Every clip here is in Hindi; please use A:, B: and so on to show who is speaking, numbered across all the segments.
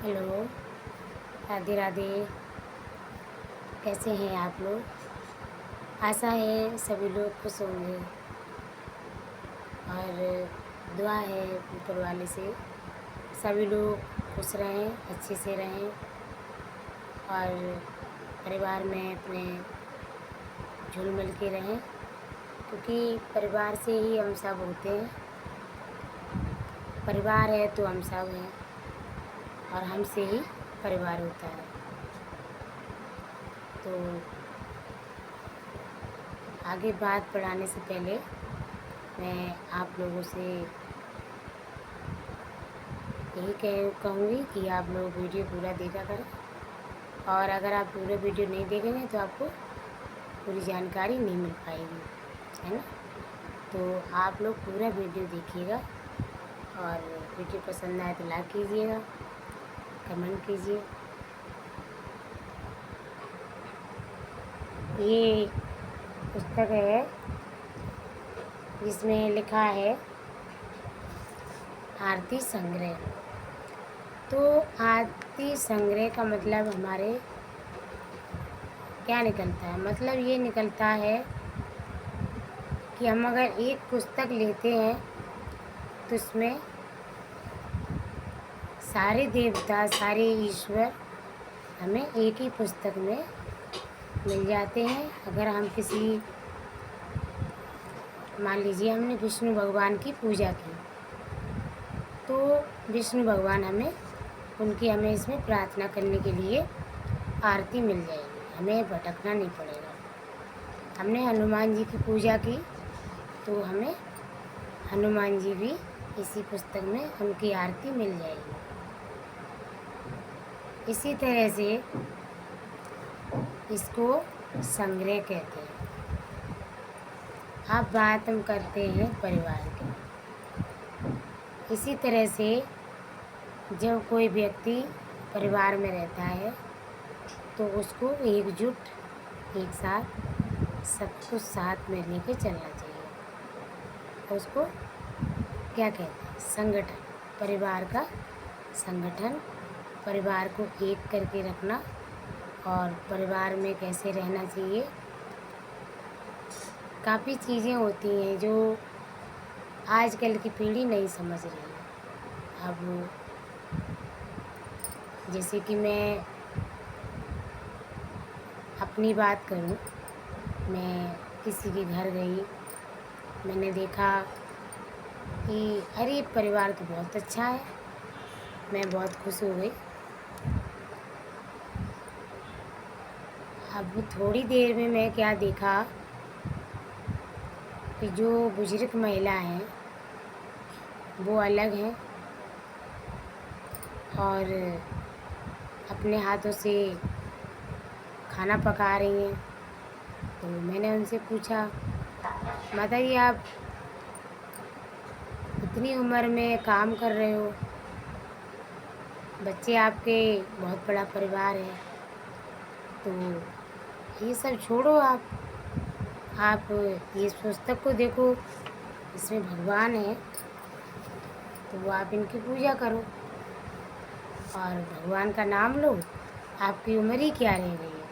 A: हेलो, राधे राधे। कैसे हैं आप लोग? आशा है सभी लोग खुश होंगे और दुआ है ऊपर वाले से सभी लोग खुश रहें, अच्छे से रहें और परिवार में अपने जुल मिल के रहें, क्योंकि परिवार से ही हम सब होते हैं। परिवार है तो हम सब हैं और हमसे ही परिवार होता है। तो आगे बात बढ़ाने से पहले मैं आप लोगों से यही कहूँगी कि आप लोग वीडियो पूरा देखा करें, और अगर आप पूरा वीडियो नहीं देखेंगे तो आपको पूरी जानकारी नहीं मिल पाएगी, है ना। तो आप लोग पूरा वीडियो देखिएगा और वीडियो पसंद आए तो लाइक कीजिएगा, कमेंट कीजिए। ये पुस्तक है जिसमें लिखा है आरती संग्रह। तो आरती संग्रह का मतलब हमारे क्या निकलता है? मतलब ये निकलता है कि हम अगर एक पुस्तक लेते हैं तो उसमें सारे देवता, सारे ईश्वर हमें एक ही पुस्तक में मिल जाते हैं। अगर हम किसी, मान लीजिए हमने विष्णु भगवान की पूजा की, तो विष्णु भगवान हमें इसमें प्रार्थना करने के लिए आरती मिल जाएगी, हमें भटकना नहीं पड़ेगा। हमने हनुमान जी की पूजा की तो हमें हनुमान जी भी इसी पुस्तक में उनकी आरती मिल जाएगी। इसी तरह से इसको संग्रह कहते हैं। अब बात हम करते हैं परिवार की। इसी तरह से जब कोई व्यक्ति परिवार में रहता है तो उसको एकजुट एक साथ सब कुछ साथ में लेके चलना चाहिए। उसको क्या कहते हैं? संगठन। परिवार का संगठन, परिवार को एक करके रखना और परिवार में कैसे रहना चाहिए। काफ़ी चीज़ें होती हैं जो आजकल की पीढ़ी नहीं समझ रही है। अब जैसे कि मैं अपनी बात करूं, मैं किसी के घर गई, मैंने देखा कि अरे परिवार तो बहुत अच्छा है, मैं बहुत खुश हो गई। अब थोड़ी देर में मैं क्या देखा कि जो बुजुर्ग महिला हैं वो अलग हैं और अपने हाथों से खाना पका रही हैं। तो मैंने उनसे पूछा, माता जी आप इतनी उम्र में काम कर रहे हो, बच्चे आपके, बहुत बड़ा परिवार है, तो ये सब छोड़ो, आप ये पुस्तक को देखो, इसमें भगवान है तो वो आप इनकी पूजा करो और भगवान का नाम लो, आपकी उम्र ही क्या रह गई है।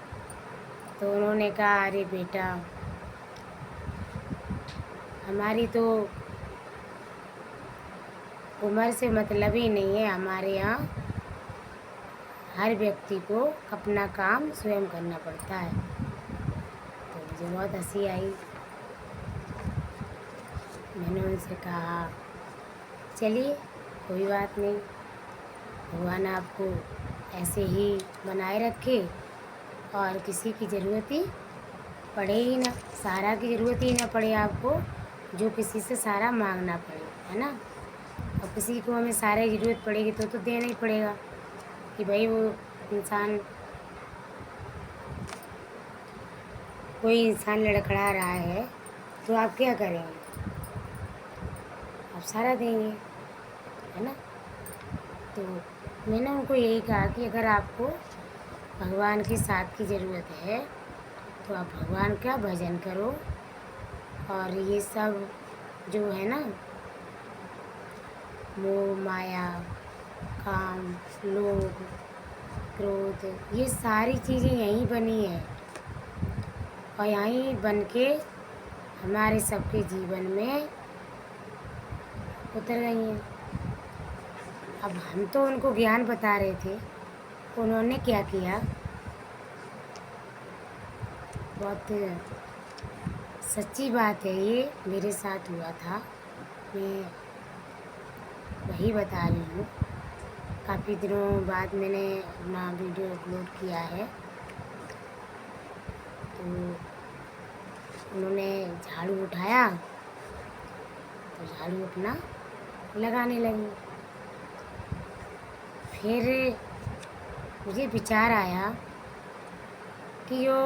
A: तो उन्होंने कहा, अरे बेटा हमारी तो उम्र से मतलब ही नहीं है, हमारे यहाँ हर व्यक्ति को अपना काम स्वयं करना पड़ता है। तो मुझे बहुत हंसी आई। मैंने उनसे कहा चलिए कोई बात नहीं, भगवान आपको ऐसे ही बनाए रखे और किसी की ज़रूरत ही पड़े ही ना, सहारा की ज़रूरत ही ना पड़े आपको, जो किसी से सहारा मांगना पड़े, है ना। और किसी को हमें सहारे की ज़रूरत पड़ेगी तो देना ही पड़ेगा कि भाई वो इंसान, कोई इंसान लड़खड़ा रहा है तो आप क्या करेंगे? आप सहारा देंगे, है ना। तो मैंने उनको यही कहा कि अगर आपको भगवान के साथ की ज़रूरत है तो आप भगवान का भजन करो, और ये सब जो है ना मोह माया, काम, लोभ, क्रोध, ये सारी चीज़ें यहीं बनी हैं और यहीं बन के हमारे सबके जीवन में उतर गई हैं। अब हम तो उनको ज्ञान बता रहे थे, उन्होंने क्या किया, बहुत सच्ची बात है, ये मेरे साथ हुआ था, मैं वही बता रही हूँ। काफ़ी दिनों बाद मैंने अपना वीडियो अपलोड किया है। तो उन्होंने झाड़ू उठाया तो झाड़ू अपना लगाने लगी। फिर मुझे विचार आया कि जो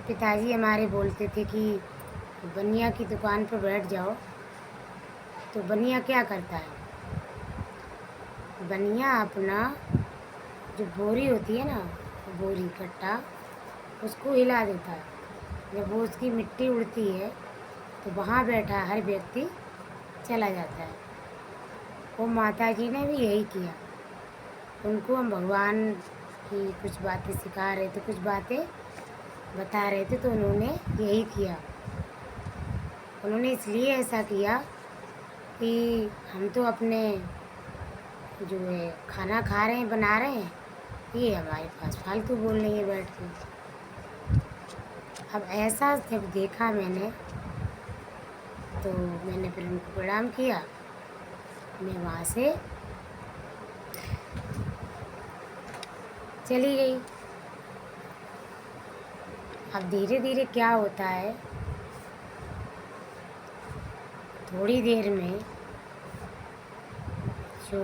A: पिताजी हमारे बोलते थे कि बनिया की दुकान पर बैठ जाओ, तो बनिया क्या करता है, बनिया अपना जो बोरी होती है ना, बोरी कट्टा, उसको हिला देता है। जब वो उसकी मिट्टी उड़ती है तो वहाँ बैठा हर व्यक्ति चला जाता है। वो माता जी ने भी यही किया। उनको हम भगवान की कुछ बातें सिखा रहे थे, कुछ बातें बता रहे थे, तो उन्होंने यही किया। उन्होंने इसलिए ऐसा किया कि हम तो अपने जो है खाना खा रहे हैं, बना रहे हैं, ये हमारे पास फालतू बोल रही है बैठ के। अब ऐसा जब देखा मैंने, तो मैंने फिर उनको प्रणाम किया। मैं वहाँ से चली गई। अब धीरे धीरे क्या होता है, थोड़ी देर में जो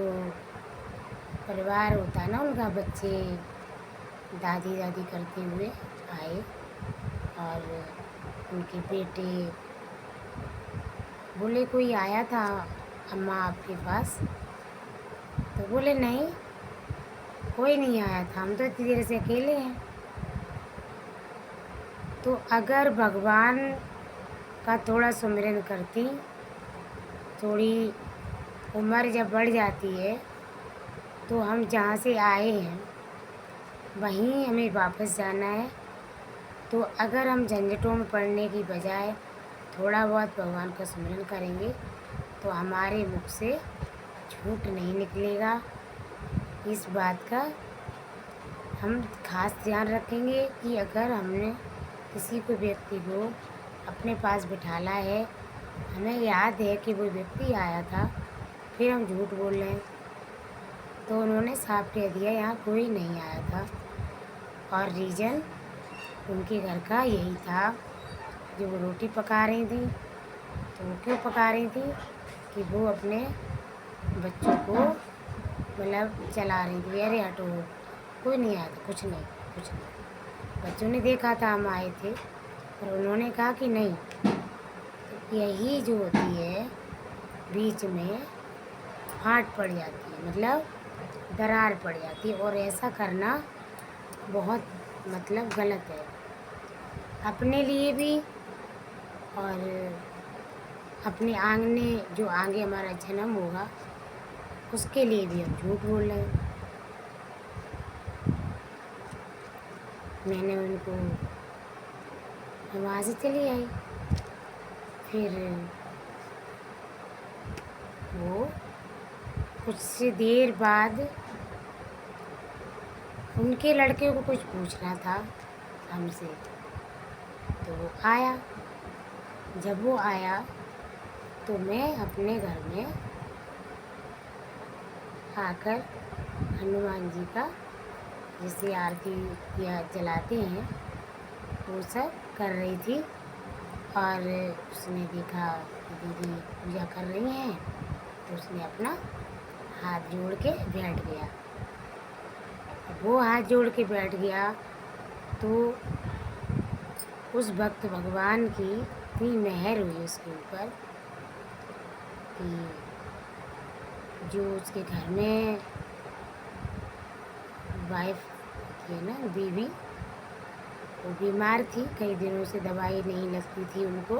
A: परिवार होता है ना, उनका बच्चे दादी दादी करते हुए आए और उनके बेटे बोले कोई आया था अम्मा आपके पास, तो बोले नहीं, कोई नहीं आया था, हम तो इतनी देर से अकेले हैं। तो अगर भगवान का थोड़ा सुमिरन करती, थोड़ी उम्र जब बढ़ जाती है तो हम जहाँ से आए हैं वहीं हमें वापस जाना है। तो अगर हम झंझटों में पड़ने की बजाय थोड़ा बहुत भगवान का सुमिरन करेंगे तो हमारे मुख से झूठ नहीं निकलेगा। इस बात का हम खास ध्यान रखेंगे कि अगर हमने किसी को व्यक्ति को अपने पास बिठाला है, हमें याद है कि वो व्यक्ति आया था, फिर हम झूठ बोल रहे हैं, तो उन्होंने साफ कह दिया यहाँ कोई नहीं आया था। और रीज़न उनके घर का यही था, जो वो रोटी पका रही थी, तो वो क्यों पका रही थी कि वो अपने बच्चों को मतलब चला रही थी, अरे हटो कोई नहीं आया था, कुछ नहीं कुछ नहीं। बच्चों ने देखा था हम आए थे, और उन्होंने कहा कि नहीं, यही जो होती है बीच में फाट पड़ जाती है, मतलब दरार पड़ जाती है, और ऐसा करना बहुत मतलब गलत है अपने लिए भी, और अपने आंगने जो आगे हमारा जन्म होगा उसके लिए भी हम झूठ बोल रहे हैं। मैंने उनको, मैं वहाँ से चली आई। फिर वो कुछ देर बाद उनके लड़के को कुछ पूछना था हमसे, तो वो आया। जब वो आया तो मैं अपने घर में आकर हनुमान जी का जैसे आरती या जलाते हैं वो सब कर रही थी, और उसने देखा कि दीदी पूजा कर रही हैं, तो उसने अपना हाथ जोड़ के बैठ गया। वो हाथ जोड़ के बैठ गया तो उस वक्त भगवान की इतनी मेहर हुई उसके ऊपर कि जो उसके घर में वाइफ थी ना, बीवी, वो बीमार थी, कई दिनों से दवाई नहीं लगती थी उनको,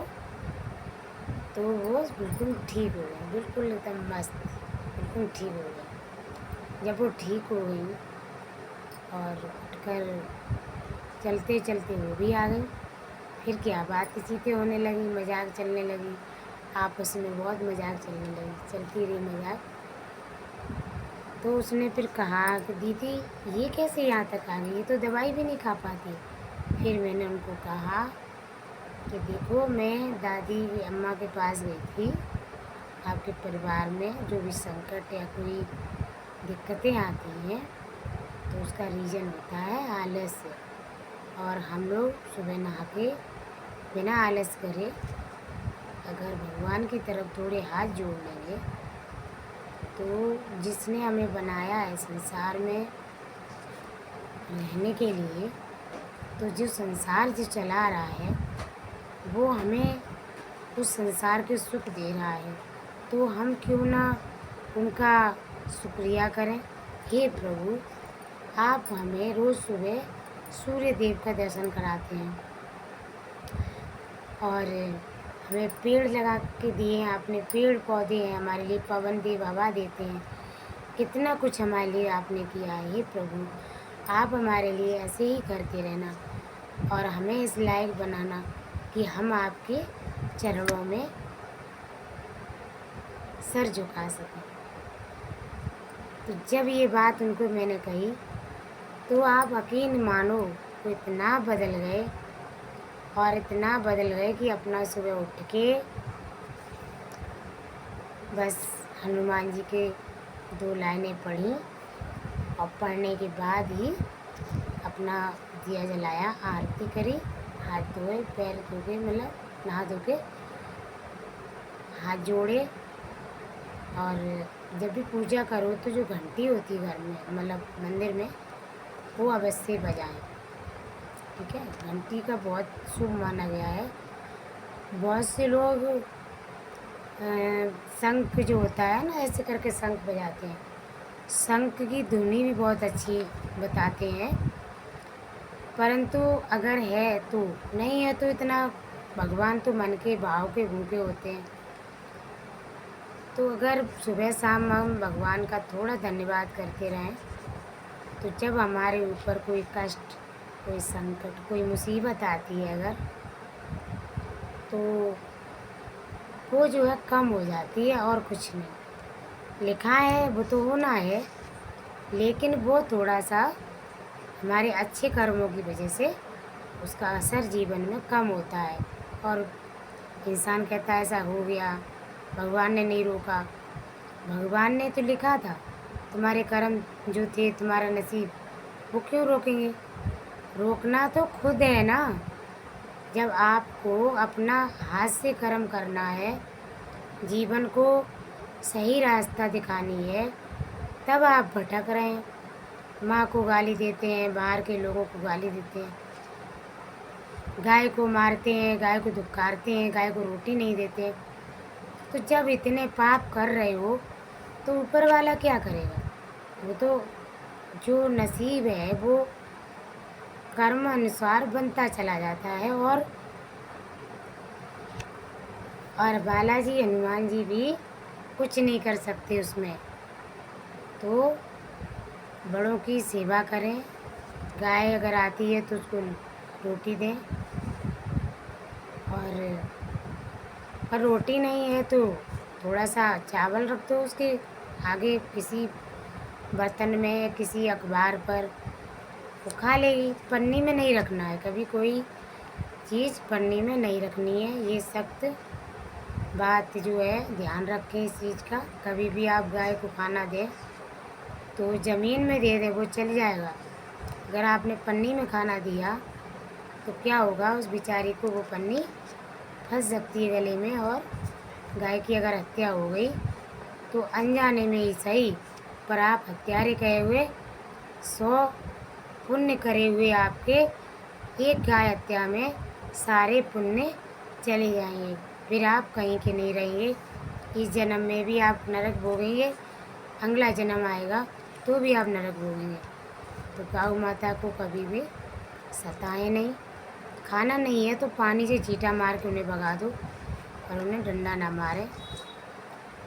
A: तो वो बिल्कुल ठीक हो गए, बिल्कुल एकदम मस्त, बिल्कुल ठीक हो गए। जब वो ठीक हो गई और उठकर चलते चलते वो भी आ गई, फिर क्या बात चीतें होने लगी, मजाक चलने लगी, आपस में बहुत मजाक चलने लगी, चलती रही मजाक। तो उसने फिर कहा कि दीदी ये कैसे यहाँ तक आ गई, ये तो दवाई भी नहीं खा पाती। फिर मैंने उनको कहा कि देखो मैं दादी अम्मा के पास गई थी, आपके परिवार में जो भी संकट या कोई दिक्कतें आती हैं तो उसका रीज़न होता है आलस्य। और हम लोग सुबह नहा के बिना आलस करे अगर भगवान की तरफ थोड़े हाथ जोड़ लेंगे तो जिसने हमें बनाया है संसार में रहने के लिए, तो जो संसार जो चला रहा है वो हमें उस संसार के सुख दे रहा है, तो हम क्यों ना उनका शुक्रिया करें। हे प्रभु, आप हमें रोज़ सुबह सूर्य देव का दर्शन कराते हैं और हमें पेड़ लगा के दिए हैं आपने, पेड़ पौधे हैं हमारे लिए, पवन देव हवा देते हैं, कितना कुछ हमारे लिए आपने किया है। हे प्रभु, आप हमारे लिए ऐसे ही करते रहना और हमें इस लायक बनाना कि हम आपके चरणों में सर झुका सकें। तो जब ये बात उनको मैंने कही तो आप यकीन मानो वो इतना बदल गए और इतना बदल गए कि अपना सुबह उठ के बस हनुमान जी के 2 लाइनें पढ़ी और पढ़ने के बाद ही अपना दिया जलाया, आरती करी, हाथ धोए, पैर धो के, मतलब नहा धो के हाथ जोड़े। और जब भी पूजा करो तो जो घंटी होती है घर में, मतलब मंदिर में, वो अवश्य बजाएं, ठीक है। घंटी का बहुत शुभ माना गया है। बहुत से लोग शंख जो होता है ना, ऐसे करके शंख बजाते हैं, शंख की धुनी भी बहुत अच्छी बताते हैं, परंतु अगर है तो, नहीं है तो इतना, भगवान तो मन के भाव के भूखे होते हैं। तो अगर सुबह शाम हम भगवान का थोड़ा धन्यवाद करते रहें तो जब हमारे ऊपर कोई कष्ट, कोई संकट, कोई मुसीबत आती है अगर, तो वो जो है कम हो जाती है और कुछ नहीं। लिखा है वो तो होना है, लेकिन वो थोड़ा सा हमारे अच्छे कर्मों की वजह से उसका असर जीवन में कम होता है और इंसान कहता है ऐसा हो गया, भगवान ने नहीं रोका। भगवान ने तो लिखा था, तुम्हारे कर्म जो थे, तुम्हारा नसीब, वो क्यों रोकेंगे। रोकना तो खुद है ना। जब आपको अपना हाथ से कर्म करना है, जीवन को सही रास्ता दिखानी है, तब आप भटक रहे हैं, माँ को गाली देते हैं, बाहर के लोगों को गाली देते हैं, गाय को मारते हैं, गाय को धुतकारते हैं, गाय को रोटी नहीं देते। तो जब इतने पाप कर रहे हो तो ऊपर वाला क्या करेगा। वो तो जो नसीब है वो कर्म अनुसार बनता चला जाता है। और बालाजी हनुमान जी भी कुछ नहीं कर सकते उसमें। तो बड़ों की सेवा करें, गाय अगर आती है तो उसको रोटी दें, और रोटी नहीं है तो थोड़ा सा चावल रख दो उसके आगे किसी बर्तन में, किसी अखबार पर, वो खा लेगी। पन्नी में नहीं रखना है, कभी कोई चीज़ पन्नी में नहीं रखनी है, ये सख्त बात जो है, ध्यान रखें इस चीज़ का। कभी भी आप गाय को खाना दें तो ज़मीन में दे दें, वो चल जाएगा। अगर आपने पन्नी में खाना दिया तो क्या होगा, उस बेचारी को वो पन्नी फंस सकती है गले में, और गाय की अगर हत्या हो गई तो अनजाने में ही सही, पर आप हत्यारे कहे हुए 100 पुण्य करे हुए आपके एक गाय हत्या में सारे पुण्य चले जाएंगे, फिर आप कहीं के नहीं रहेंगे। इस जन्म में भी आप नरक भोगेंगे, अगला जन्म आएगा तो भी आप नरक भोगेंगे। तो गौ माता को कभी भी सताएं नहीं। खाना नहीं है तो पानी से चीटा मार के उन्हें भगा दो, और उन्हें डंडा ना मारे।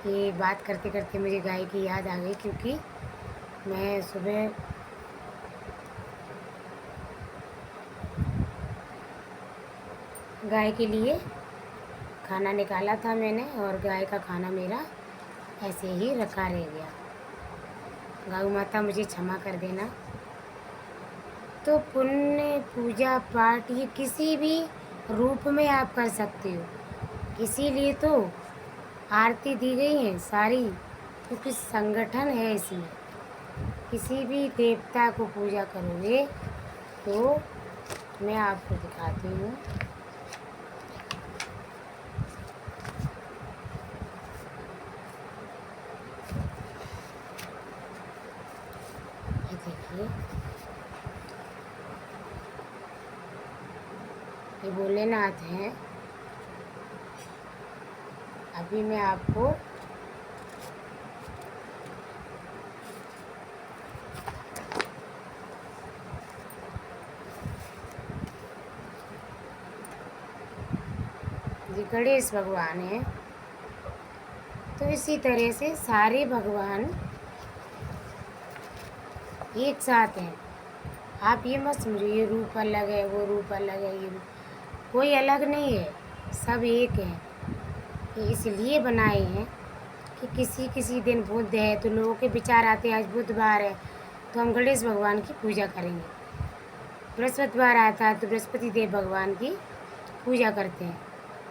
A: ये बात करते करते मुझे गाय की याद आ गई, क्योंकि मैं सुबह गाय के लिए खाना निकाला था मैंने, और गाय का खाना मेरा ऐसे ही रखा रह गया। गौ माता मुझे क्षमा कर देना। तो पुण्य, पूजा पाठ ये किसी भी रूप में आप कर सकते हो, इसीलिए तो आरती दी गई है सारी, क्योंकि संगठन है इसमें। किसी भी देवता को पूजा करोगे तो मैं आपको दिखाती हूँ। ये देखिए, ये भोलेनाथ हैं। अभी मैं आपको ये गणेश भगवान हैं। तो इसी तरह से सारे भगवान एक साथ हैं। आप ये मत समझिए ये रूप अलग है, वो रूप अलग है, ये रूप कोई अलग नहीं है, सब एक हैं। ये इसलिए बनाए हैं कि किसी किसी दिन बुध है तो लोगों के विचार आते हैं आज बुधवार है तो हम गणेश भगवान की पूजा करेंगे। बृहस्पतिवार आता है तो बृहस्पति देव भगवान की पूजा करते हैं,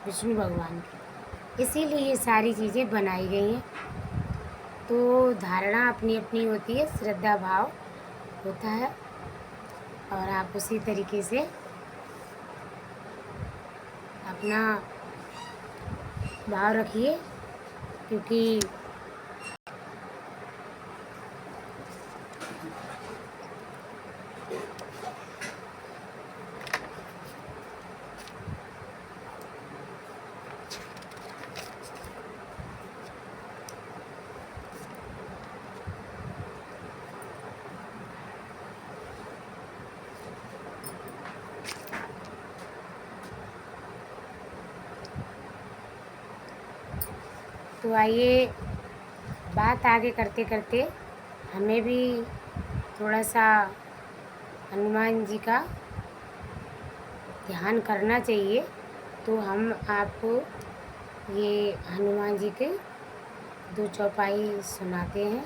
A: विष्णु भगवान की। इसीलिए ये सारी चीज़ें बनाई गई हैं। तो धारणा अपनी अपनी होती है, श्रद्धा भाव होता है, और आप उसी तरीके से अपना भाव रखिए, क्योंकि तो आइए बात आगे करते करते हमें भी थोड़ा सा हनुमान जी का ध्यान करना चाहिए। तो हम आपको ये हनुमान जी के 2 चौपाई सुनाते हैं।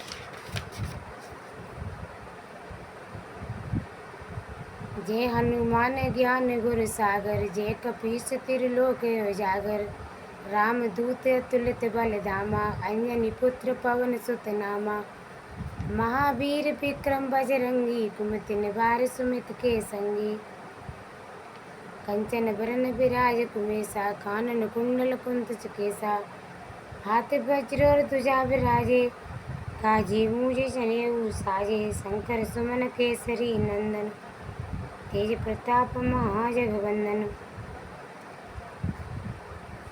A: जय हनुमान ज्ञान गुर सागर, जय कपीस त्रिलोक उजागर। राम दूत अतुलित बल धामा, अंजनी पुत्र पवन सुत नामा। महावीर विक्रम बजरंगी, कुमति निवार सुमित के संगी। कंचन बरन विराज कुमेसा, कानन कुंडल कुंत केसा। हाथ वज्र और ध्वजा विराजे, काजी मूज जनेऊ साजे। शंकर सुमन केसरी नंदन, तेज प्रताप महाजगवंदन।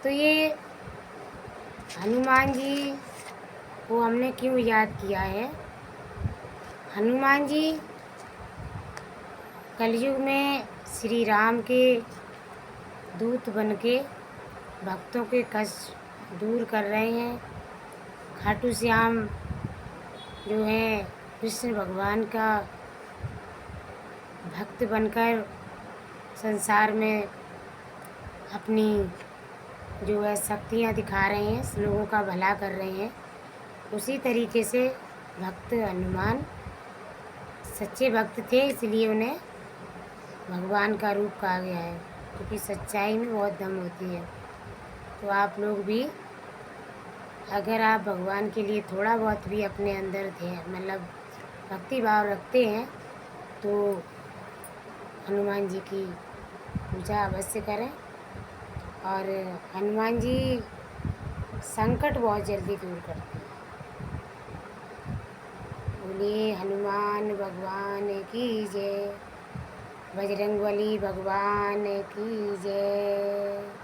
A: तो ये हनुमान जी को हमने क्यों याद किया है? हनुमान जी कलयुग में श्री राम के दूत बनके भक्तों के कष्ट दूर कर रहे हैं। खाटू श्याम जो है कृष्ण भगवान का भक्त बनकर संसार में अपनी जो है शक्तियाँ दिखा रहे हैं, लोगों का भला कर रहे हैं। उसी तरीके से भक्त हनुमान सच्चे भक्त थे, इसलिए उन्हें भगवान का रूप कहा गया है, क्योंकि सच्चाई में बहुत दम होती है। तो आप लोग भी अगर आप भगवान के लिए थोड़ा बहुत भी अपने अंदर थे मतलब भक्ति भाव रखते हैं तो हनुमान जी की पूजा अवश्य करें। और हनुमान जी संकट बहुत जल्दी दूर करते हैं। बोलिए हनुमान भगवान की जय, बजरंगबली भगवान की जय।